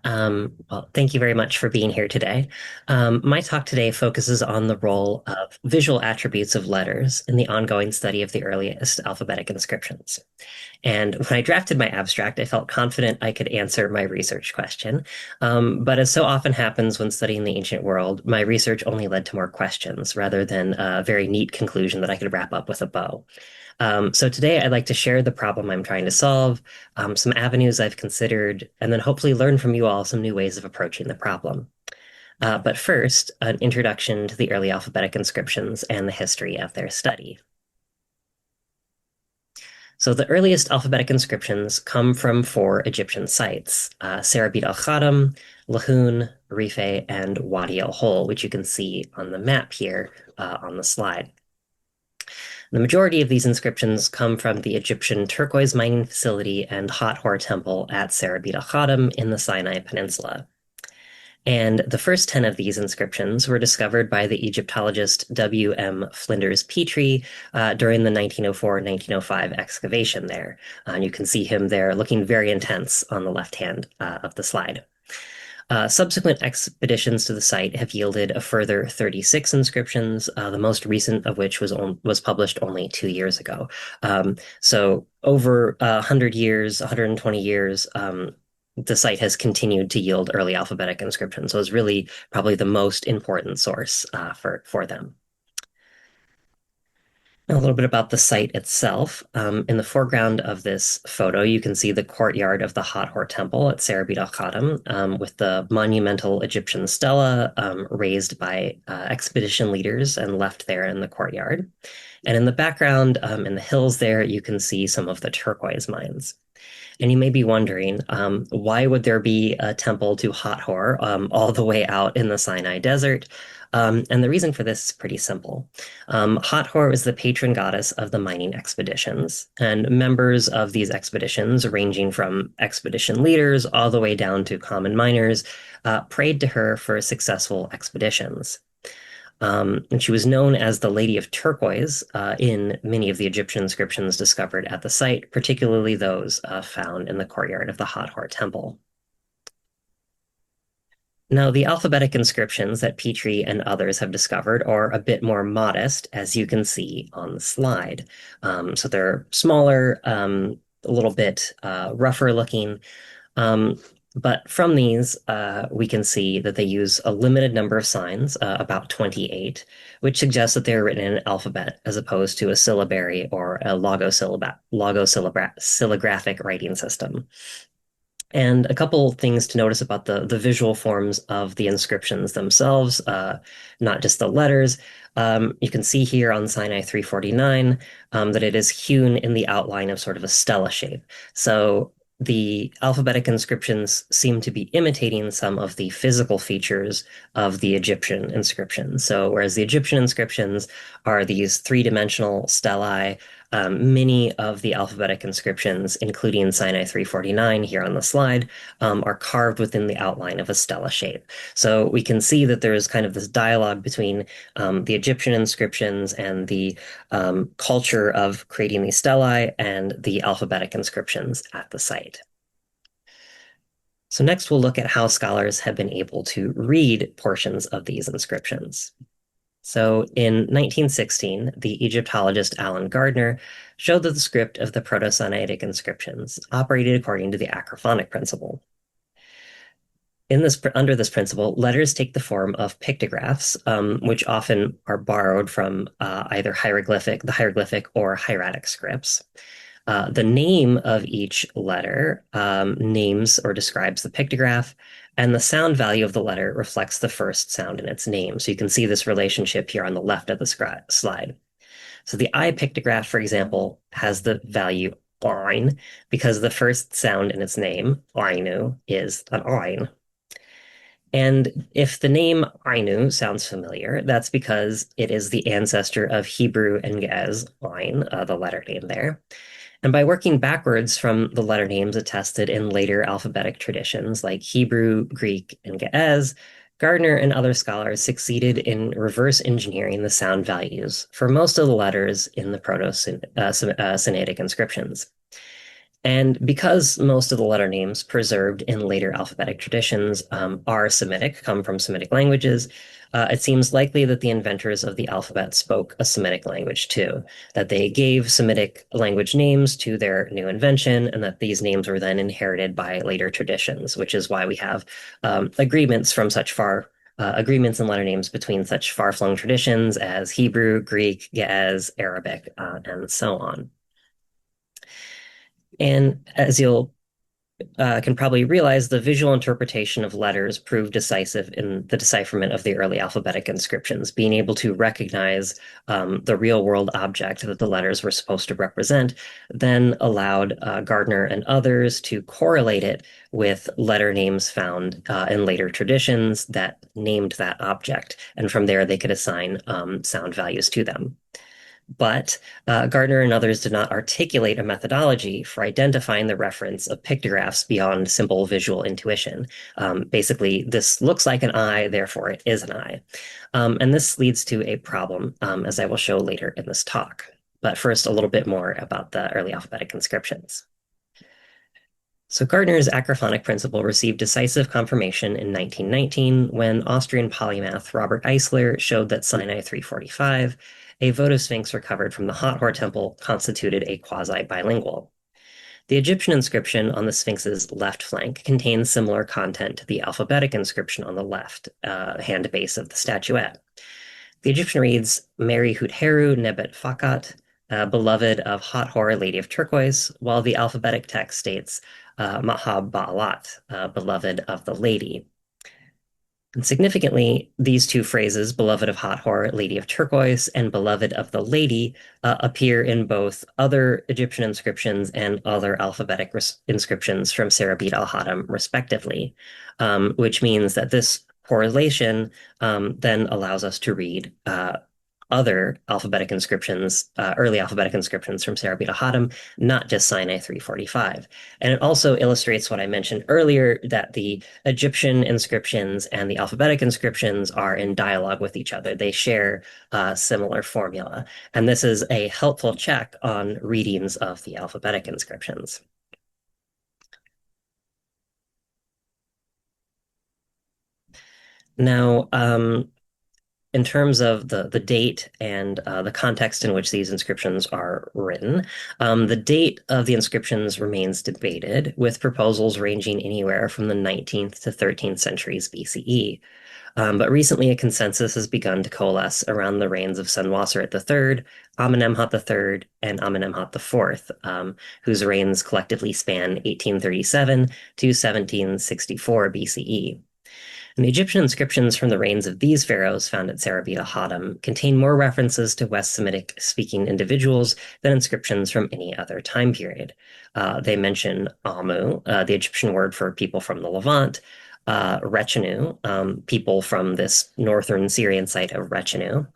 Well, thank you very much for being here today. My talk today focuses on the role of visual attributes of letters in the ongoing study of the earliest alphabetic inscriptions. And when I drafted my abstract, I felt confident I could answer my research question. But as so often happens when studying the ancient world, my research only led to more questions rather than a very neat conclusion that I could wrap up with a bow. So today I'd like to share the problem I'm trying to solve, some avenues I've considered, and then hopefully learn from you all some new ways of approaching the problem. But first, an introduction to the early alphabetic inscriptions and the history of their study. So the earliest alphabetic inscriptions come from four Egyptian sites, Serabit al-Khatam, Lahun, Rife, and Wadi al-Hol, which you can see on the map here on the slide. The majority of these inscriptions come from the Egyptian turquoise mining facility and Hathor temple at Serabit al-Khatam in the Sinai Peninsula. And the first 10 of these inscriptions were discovered by the Egyptologist W.M. Flinders Petrie during the 1904-1905 excavation there. And you can see him there looking very intense on the left hand of the slide. Subsequent expeditions to the site have yielded a further 36 inscriptions, the most recent of which was published only 2 years ago. So over 100 years, 120 years, the site has continued to yield early alphabetic inscriptions. So it's really probably the most important source for them. Now, a little bit about the site itself. In the foreground of this photo, you can see the courtyard of the Hathor Temple at Serabit al-Khatam with the monumental Egyptian stela raised by expedition leaders and left there in the courtyard. And in the background, in the hills there, you can see some of the turquoise mines. And you may be wondering, why would there be a temple to Hathor all the way out in the Sinai desert? And the reason for this is pretty simple. Hathor is the patron goddess of the mining expeditions, and members of these expeditions, ranging from expedition leaders all the way down to common miners, prayed to her for successful expeditions. And she was known as the Lady of Turquoise in many of the Egyptian inscriptions discovered at the site, particularly those found in the courtyard of the Hathor Temple. Now, the alphabetic inscriptions that Petrie and others have discovered are a bit more modest, as you can see on the slide. So they're smaller, a little bit rougher looking. But from these, we can see that they use a limited number of signs, about 28, which suggests that they're written in an alphabet as opposed to a syllabary or a logosylographic writing system. And a couple things to notice about the visual forms of the inscriptions themselves, not just the letters. You can see here on Sinai 349 that it is hewn in the outline of sort of a stela shape. So the alphabetic inscriptions seem to be imitating some of the physical features of the Egyptian inscriptions. So whereas the Egyptian inscriptions are these three-dimensional stelae, many of the alphabetic inscriptions, including Sinai 349 here on the slide, are carved within the outline of a stela shape. So we can see that there is kind of this dialogue between the Egyptian inscriptions and the culture of creating these stelae and the alphabetic inscriptions at the site. So next we'll look at how scholars have been able to read portions of these inscriptions. So in 1916, the Egyptologist Alan Gardner showed that the script of the Proto-Sinaitic inscriptions operated according to the acrophonic principle. Under this principle, letters take the form of pictographs, which often are borrowed from either the hieroglyphic or hieratic scripts. The name of each letter names or describes the pictograph, and the sound value of the letter reflects the first sound in its name. So you can see this relationship here on the left of the slide. So the I pictograph, for example, has the value Ain because the first sound in its name, Ainu, is an Ain. And if the name Ainu sounds familiar, that's because it is the ancestor of Hebrew and Ge'ez, Ain, the letter name there. And by working backwards from the letter names attested in later alphabetic traditions like Hebrew, Greek, and Ge'ez, Gardner and other scholars succeeded in reverse engineering the sound values for most of the letters in the Proto-Sinaitic inscriptions. And because most of the letter names preserved in later alphabetic traditions are Semitic, come from Semitic languages, it seems likely that the inventors of the alphabet spoke a Semitic language too, that they gave Semitic language names to their new invention, and that these names were then inherited by later traditions, which is why we have agreements in letter names between such far-flung traditions as Hebrew, Greek, Ge'ez, Arabic, and so on. And as you'll can probably realize, the visual interpretation of letters proved decisive in the decipherment of the early alphabetic inscriptions. Being able to recognize the real world object that the letters were supposed to represent then allowed Gardner and others to correlate it with letter names found in later traditions that named that object. And from there, they could assign sound values to them. But Gardner and others did not articulate a methodology for identifying the reference of pictographs beyond simple visual intuition. Basically, this looks like an eye, therefore it is an eye. And this leads to a problem, as I will show later in this talk. But first, a little bit more about the early alphabetic inscriptions. So Gardner's acrophonic principle received decisive confirmation in 1919 when Austrian polymath Robert Eisler showed that Sinai 345, a votive sphinx recovered from the Hathor temple, constituted a quasi-bilingual. The Egyptian inscription on the sphinx's left flank contains similar content to the alphabetic inscription on the left hand base of the statuette. The Egyptian reads, Mary Hutheru Nebet Fakat, beloved of Hathor, Lady of Turquoise, while the alphabetic text states, Mahab Ba'alat, beloved of the lady. And significantly, these two phrases, beloved of Hathor, Lady of Turquoise, and beloved of the lady, appear in both other Egyptian inscriptions and other alphabetic inscriptions from Serabit al-Haddam, respectively, which means that this correlation then allows us to read other alphabetic inscriptions, early alphabetic inscriptions from Serabit al-Haddam, not just Sinai 345. And it also illustrates what I mentioned earlier, that the Egyptian inscriptions and the alphabetic inscriptions are in dialogue with each other. They share a similar formula. And this is a helpful check on readings of the alphabetic inscriptions. Now, in terms of the date and the context in which these inscriptions are written, the date of the inscriptions remains debated, with proposals ranging anywhere from the 19th to 13th centuries BCE. But recently, a consensus has begun to coalesce around the reigns of Senwosret III, Amenemhat III, and Amenemhat IV, whose reigns collectively span 1837 to 1764 BCE. And the Egyptian inscriptions from the reigns of these pharaohs found at Serabit al-Haddam contain more references to West Semitic speaking individuals than inscriptions from any other time period. They mention Amu, the Egyptian word for people from the Levant, Rechenu, people from this northern Syrian site of Rechenu,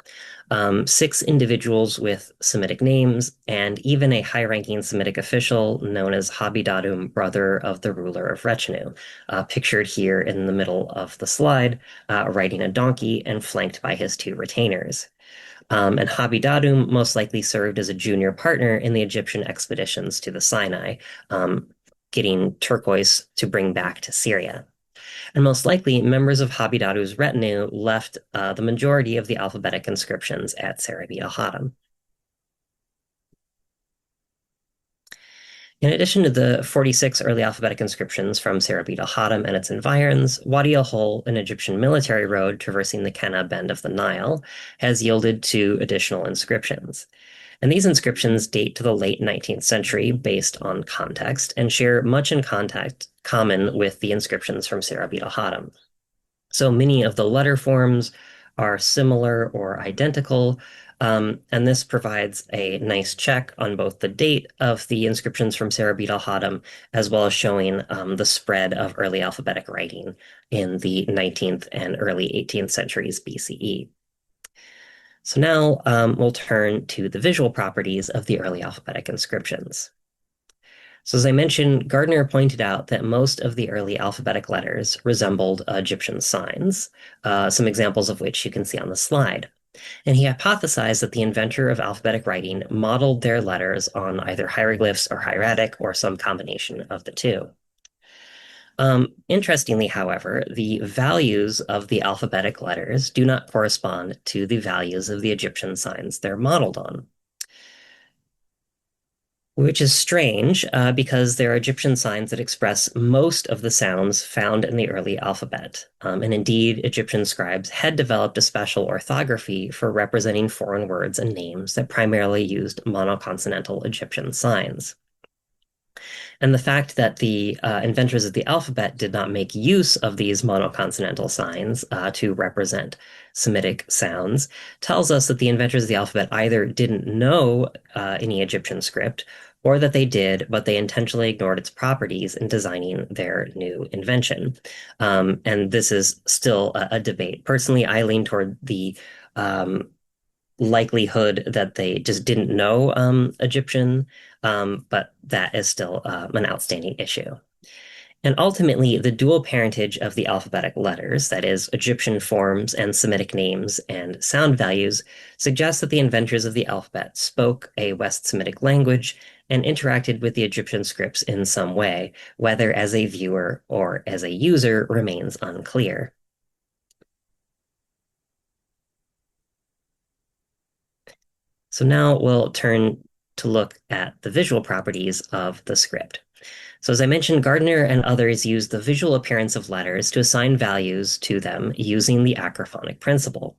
6 individuals with Semitic names, and even a high-ranking Semitic official known as Habidadum, brother of the ruler of Rechenu, pictured here in the middle of the slide, riding a donkey and flanked by his 2 retainers. And Habidadum most likely served as a junior partner in the Egyptian expeditions to the Sinai, getting turquoise to bring back to Syria. And most likely, members of Habidadu's retinue left the majority of the alphabetic inscriptions at Serabit al-Haddam. In addition to the 46 early alphabetic inscriptions from Serabit al-Haddam and its environs, Wadi al-Hol, an Egyptian military road traversing the Kenna bend of the Nile, has yielded 2 additional inscriptions. And these inscriptions date to the late 19th century based on context and share much in context common with the inscriptions from Serabit al-Haddam. So many of the letter forms are similar or identical, and this provides a nice check on both the date of the inscriptions from Serabit al-Haddam, as well as showing the spread of early alphabetic writing in the 19th and early 18th centuries BCE. So now we'll turn to the visual properties of the early alphabetic inscriptions. So as I mentioned, Gardner pointed out that most of the early alphabetic letters resembled Egyptian signs, some examples of which you can see on the slide. And he hypothesized that the inventor of alphabetic writing modeled their letters on either hieroglyphs or hieratic or some combination of the two. Interestingly, however, the values of the alphabetic letters do not correspond to the values of the Egyptian signs they're modeled on, which is strange because there are Egyptian signs that express most of the sounds found in the early alphabet. And indeed, Egyptian scribes had developed a special orthography for representing foreign words and names that primarily used monoconsonantal Egyptian signs. And the fact that the inventors of the alphabet did not make use of these monoconsonantal signs to represent Semitic sounds tells us that the inventors of the alphabet either didn't know any Egyptian script or that they did, but they intentionally ignored its properties in designing their new invention. And this is still a debate. Personally, I lean toward the likelihood that they just didn't know Egyptian, but that is still an outstanding issue. And ultimately, the dual parentage of the alphabetic letters, that is, Egyptian forms and Semitic names and sound values, suggests that the inventors of the alphabet spoke a West Semitic language and interacted with the Egyptian scripts in some way, whether as a viewer or as a user remains unclear. So now we'll turn to look at the visual properties of the script. So as I mentioned, Gardner and others used the visual appearance of letters to assign values to them using the acrophonic principle.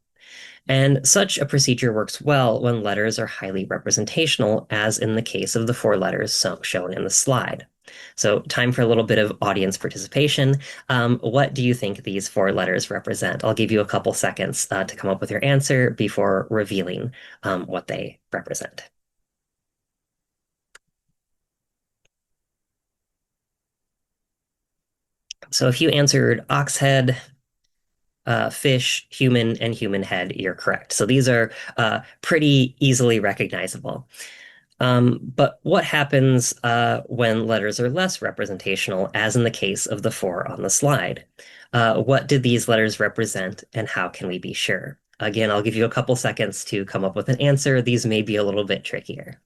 And such a procedure works well when letters are highly representational, as in the case of the four letters shown in the slide. So time for a little bit of audience participation. What do you think these four letters represent? I'll give you a couple seconds to come up with your answer before revealing what they represent. So if you answered ox head, fish, human, and human head, you're correct. So these are pretty easily recognizable. But what happens when letters are less representational, as in the case of the four on the slide? What did these letters represent, and how can we be sure? Again, I'll give you a couple seconds to come up with an answer. These may be a little bit trickier.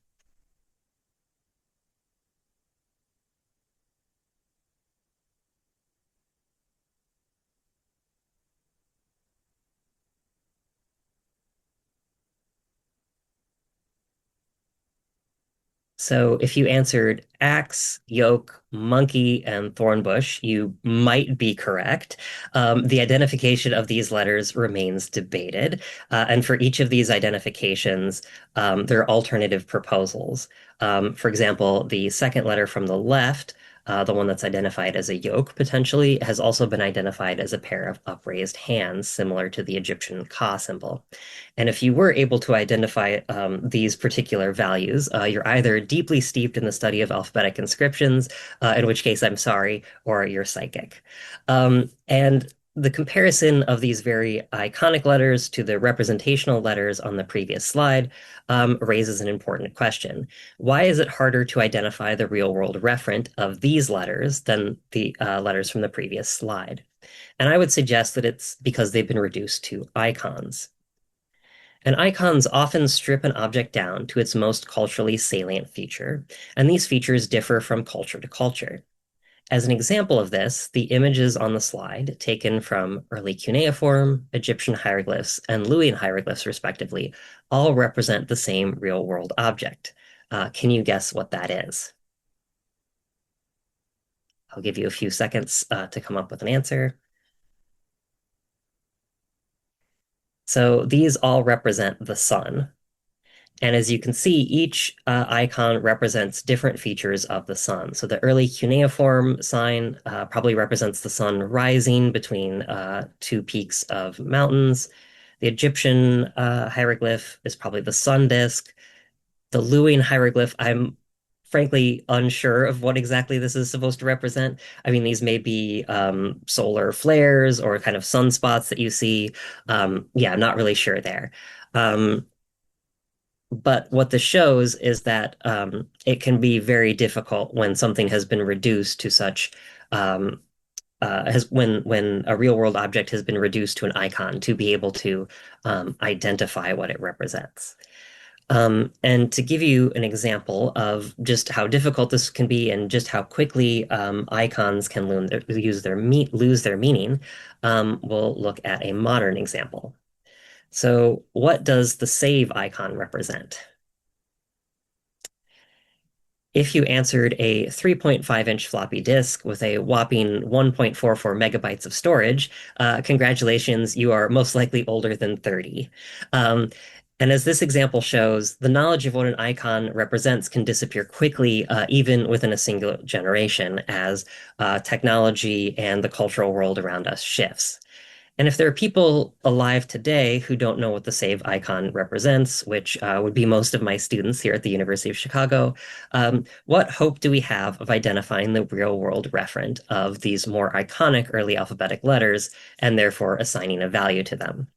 So if you answered axe, yoke, monkey, and thornbush, you might be correct. The identification of these letters remains debated. And for each of these identifications, there are alternative proposals. For example, the second letter from the left, the one that's identified as a yoke potentially, has also been identified as a pair of upraised hands, similar to the Egyptian Ka symbol. And if you were able to identify these particular values, you're either deeply steeped in the study of alphabetic inscriptions, in which case I'm sorry, or you're psychic. And the comparison of these very iconic letters to the representational letters on the previous slide raises an important question. Why is it harder to identify the real-world referent of these letters than the letters from the previous slide? And I would suggest that it's because they've been reduced to icons. And icons often strip an object down to its most culturally salient feature, and these features differ from culture to culture. As an example of this, the images on the slide, taken from early cuneiform, Egyptian hieroglyphs, and Luwian hieroglyphs, respectively, all represent the same real-world object. Can you guess what that is? I'll give you a few seconds to come up with an answer. So these all represent the sun. And as you can see, each icon represents different features of the sun. So the early cuneiform sign probably represents the sun rising between two peaks of mountains. The Egyptian hieroglyph is probably the sun disk. The Luwian hieroglyph, I'm frankly unsure of what exactly this is supposed to represent. I mean, these may be solar flares or kind of sunspots that you see. Yeah, I'm not really sure there. Um, but what this shows is that it can be very difficult when something has been reduced to such um, has when a real world object has been reduced to an icon to be able to identify what it represents. And to give you an example of just how difficult this can be and just how quickly icons can lose their meaning, we'll look at a modern example. So what does the save icon represent? If you answered a 3.5-inch floppy disk with a whopping 1.44 megabytes of storage, congratulations, you are most likely older than 30. Um, and as this example shows, the knowledge of what an icon represents can disappear quickly, even within a single generation, as technology and the cultural world around us shifts. And if there are people alive today who don't know what the save icon represents, which would be most of my students here at the University of Chicago, what hope do we have of identifying the real world referent of these more iconic early alphabetic letters and therefore assigning a value to them?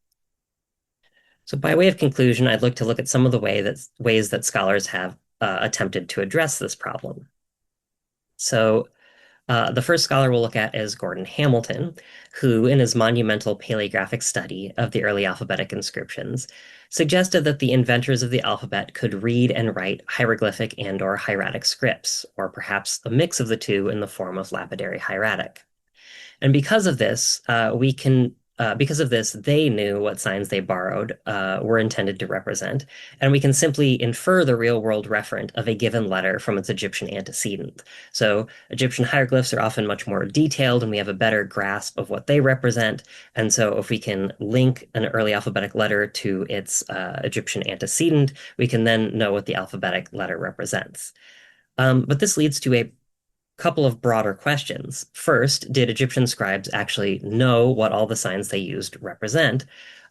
So by way of conclusion, I'd like to look at some of the ways that scholars have attempted to address this problem. So the first scholar we'll look at is Gordon Hamilton, who, in his monumental paleographic study of the early alphabetic inscriptions, suggested that the inventors of the alphabet could read and write hieroglyphic and/or hieratic scripts, or perhaps a mix of the two in the form of lapidary hieratic. And because of this, they knew what signs they borrowed were intended to represent, and we can simply infer the real-world referent of a given letter from its Egyptian antecedent. So Egyptian hieroglyphs are often much more detailed, and we have a better grasp of what they represent. And so if we can link an early alphabetic letter to its Egyptian antecedent, we can then know what the alphabetic letter represents. But this leads to a couple of broader questions. First, did Egyptian scribes actually know what all the signs they used represent?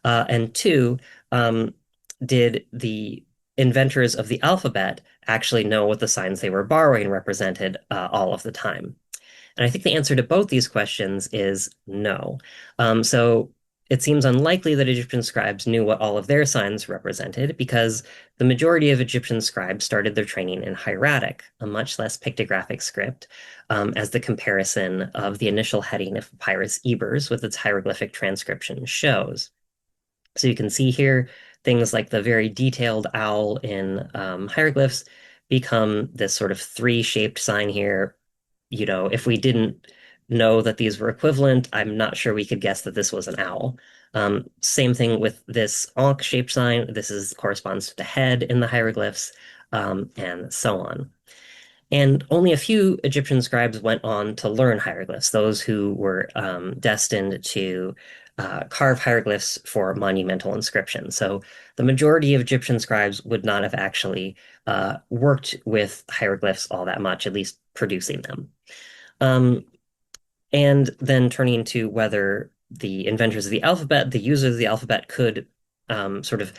And two, um, did the inventors of the alphabet actually know what the signs they were borrowing represented all of the time? And I think the answer to both these questions is no. So it seems unlikely that Egyptian scribes knew what all of their signs represented because the majority of Egyptian scribes started their training in hieratic, a much less pictographic script, as the comparison of the initial heading of Papyrus Ebers with its hieroglyphic transcription shows. So you can see here things like the very detailed owl in hieroglyphs become this sort of three-shaped sign here. If we didn't know that these were equivalent, I'm not sure we could guess that this was an owl. Same thing with this ankh-shaped sign. Corresponds to the head in the hieroglyphs, and so on. And only a few Egyptian scribes went on to learn hieroglyphs, those who were destined to carve hieroglyphs for monumental inscriptions. So the majority of Egyptian scribes would not have actually worked with hieroglyphs all that much, at least producing them. Um, and then turning to whether the inventors of the alphabet, the users of the alphabet, could sort of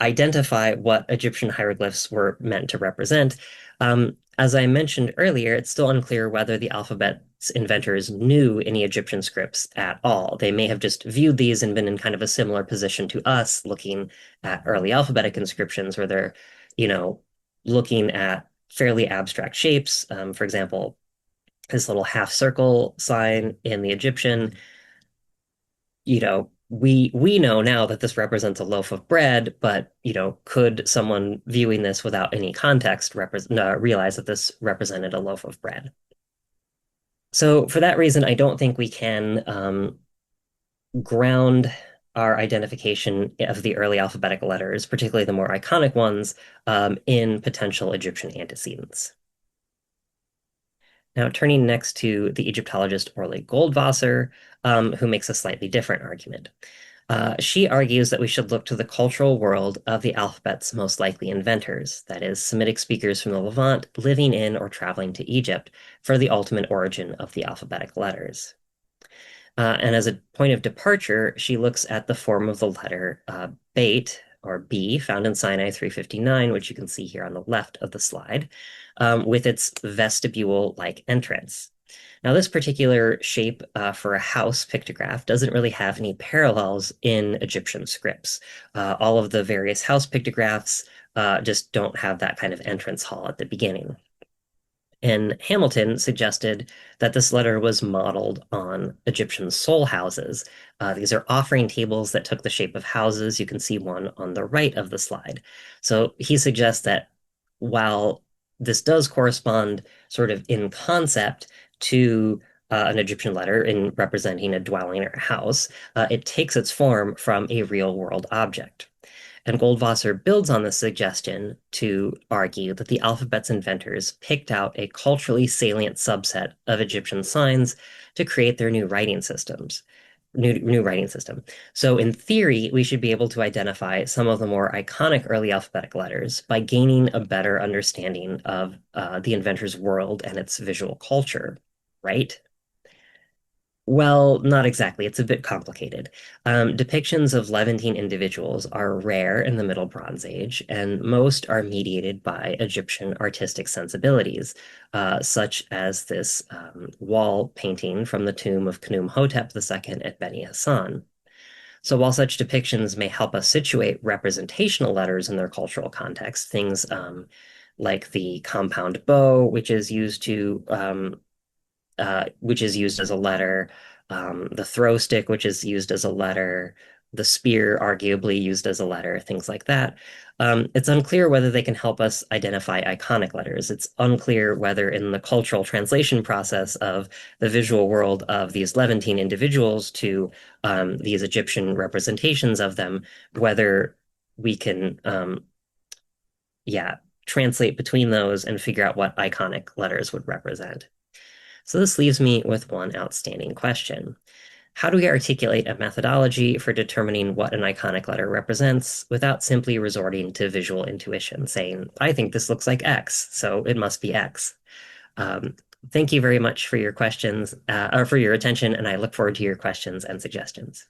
identify what Egyptian hieroglyphs were meant to represent. As I mentioned earlier, it's still unclear whether the alphabet's inventors knew any Egyptian scripts at all. They may have just viewed these and been in kind of a similar position to us, looking at early alphabetic inscriptions where they're, you know, looking at fairly abstract shapes. For example, this little half circle sign in the Egyptian, we know now that this represents a loaf of bread, but could someone viewing this without any context realize that this represented a loaf of bread? So for that reason, I don't think we can ground our identification of the early alphabetic letters, particularly the more iconic ones, in potential Egyptian antecedents. Now, turning next to the Egyptologist Orly Goldwasser, who makes a slightly different argument. She argues that we should look to the cultural world of the alphabet's most likely inventors, that is, Semitic speakers from the Levant living in or traveling to Egypt, for the ultimate origin of the alphabetic letters. And as a point of departure, she looks at the form of the letter Beit, or B, found in Sinai 359, which you can see here on the left of the slide, with its vestibule-like entrance. Now, this particular shape for a house pictograph doesn't really have any parallels in Egyptian scripts. All of the various house pictographs just don't have that kind of entrance hall at the beginning. And Hamilton suggested that this letter was modeled on Egyptian soul houses. These are offering tables that took the shape of houses. You can see one on the right of the slide. So he suggests that while this does correspond sort of in concept to an Egyptian letter in representing a dwelling or a house, it takes its form from a real world object. And Goldwasser builds on this suggestion to argue that the alphabet's inventors picked out a culturally salient subset of Egyptian signs to create their new writing systems. New writing system. So, in theory, we should be able to identify some of the more iconic early alphabetic letters by gaining a better understanding of the inventor's world and its visual culture, right? Well, not exactly. It's a bit complicated. Depictions of Levantine individuals are rare in the Middle Bronze Age, and most are mediated by Egyptian artistic sensibilities, such as this wall painting from the tomb of Khnum-Hotep II at Beni Hassan. So while such depictions may help us situate representational letters in their cultural context, things like the compound bow, which is used as a letter, the throw stick, which is used as a letter, the spear, arguably used as a letter, things like that. It's unclear whether they can help us identify iconic letters. It's unclear whether, in the cultural translation process of the visual world of these Levantine individuals to these Egyptian representations of them, whether we can, yeah, translate between those and figure out what iconic letters would represent. So this leaves me with one outstanding question. How do we articulate a methodology for determining what an iconic letter represents without simply resorting to visual intuition, saying, I think this looks like X, so it must be X? Um, thank you very much for your questions, or for your attention, and I look forward to your questions and suggestions.